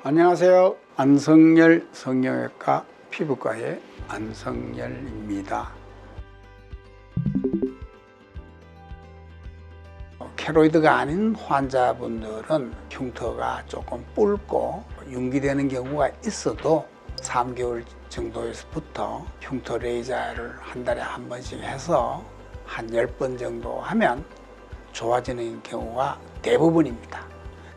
안녕하세요. 안성열 성형외과 피부과의 안성열입니다. 케로이드가 아닌 환자분들은 흉터가 조금 붉고 윤기되는 경우가 있어도 3개월 정도에서부터 흉터 레이저를 한 달에 한 번씩 해서 한 10번 정도 하면 좋아지는 경우가 대부분입니다.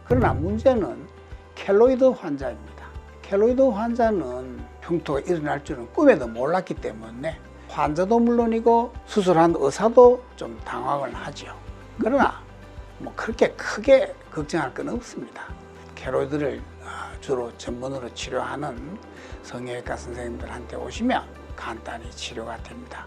그러나 문제는 켈로이드 환자입니다. 켈로이드 환자는 흉터가 일어날 줄은 꿈에도 몰랐기 때문에 환자도 물론이고 수술한 의사도 좀 당황을 하죠. 그러나 그렇게 크게 걱정할 건 없습니다. 켈로이드를 주로 전문으로 치료하는 성형외과 선생님들한테 오시면 간단히 치료가 됩니다.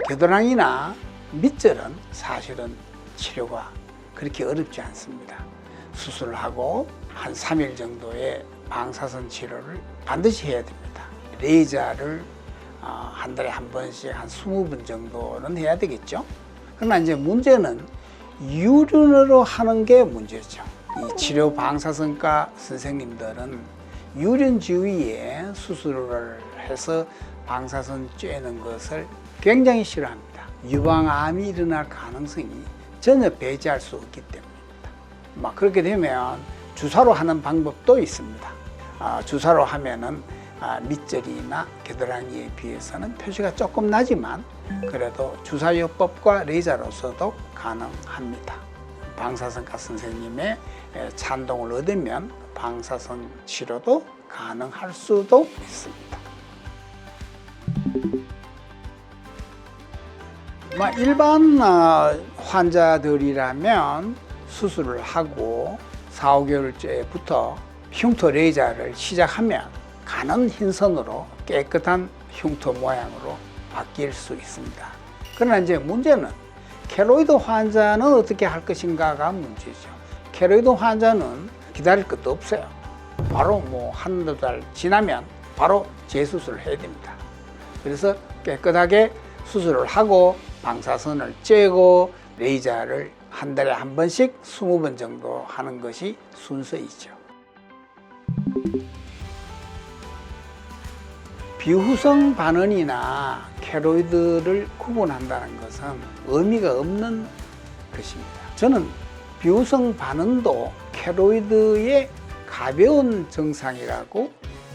겨드랑이나 밑절은 사실은 치료가 그렇게 어렵지 않습니다. 수술을 하고 한 3일 정도의 방사선 치료를 반드시 해야 됩니다. 레이저를 한 달에 한 번씩 한 20번 정도는 해야 되겠죠. 그러나 이제 문제는 유륜으로 하는 게 문제죠. 이 치료 방사선과 선생님들은 유륜 주위에 수술을 해서 방사선 쬐는 것을 굉장히 싫어합니다. 유방암이 일어날 가능성이 전혀 배제할 수 없기 때문입니다. 그렇게 되면 주사로 하는 방법도 있습니다. 주사로 하면은 밑절이나 겨드랑이에 비해서는 표시가 조금 나지만 그래도 주사요법과 레이저로서도 가능합니다. 방사선과 선생님의 찬동을 얻으면 방사선 치료도 가능할 수도 있습니다. 일반 환자들이라면 수술을 하고 4, 5개월째부터 흉터 레이저를 시작하면 가는 흰선으로 깨끗한 흉터 모양으로 바뀔 수 있습니다. 그러나 이제 문제는 켈로이드 환자는 어떻게 할 것인가가 문제죠. 켈로이드 환자는 기다릴 것도 없어요. 바로 한두 달 지나면 바로 재수술을 해야 됩니다. 그래서 깨끗하게 수술을 하고 방사선을 쬐고 레이저를 한 달에 한 번씩 20번 정도 하는 것이 순서이죠. 비후성 반응이나 켈로이드를 구분한다는 것은 의미가 없는 것입니다. 저는 비후성 반응도 켈로이드의 가벼운 증상이라고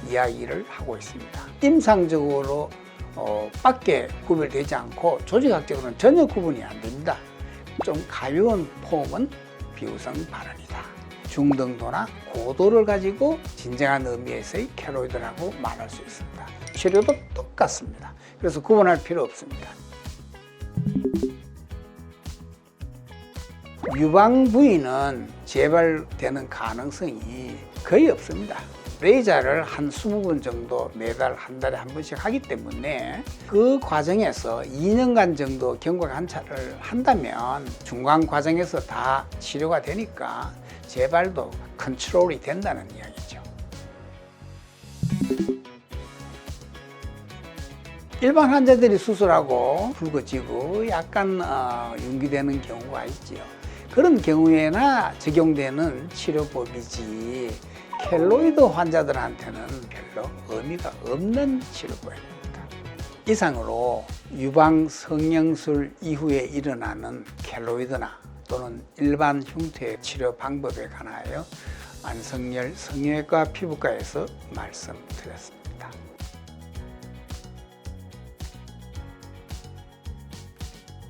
이야기를 하고 있습니다. 임상적으로 밖에 구별되지 않고 조직학적으로는 전혀 구분이 안 됩니다. 좀 가벼운 폼은 비후성 반응이다. 중등도나 고도를 가지고 진정한 의미에서의 켈로이드라고 말할 수 있습니다. 치료도 똑같습니다. 그래서 구분할 필요 없습니다. 유방 부위는 재발되는 가능성이 거의 없습니다. 레이저를 한 20번 정도 매달 한 달에 한 번씩 하기 때문에 그 과정에서 2년간 정도 경과 관찰을 한다면 중간 과정에서 다 치료가 되니까 재발도 컨트롤이 된다는 이야기죠. 일반 환자들이 수술하고 붉어지고 약간 윤기되는 경우가 있지요. 그런 경우에나 적용되는 치료법이지 켈로이드 환자들한테는 별로 의미가 없는 치료법입니다. 이상으로 유방 성형술 이후에 일어나는 켈로이드나 또는 일반 흉터의 치료 방법에 관하여 안성열 성형외과 피부과에서 말씀드렸습니다.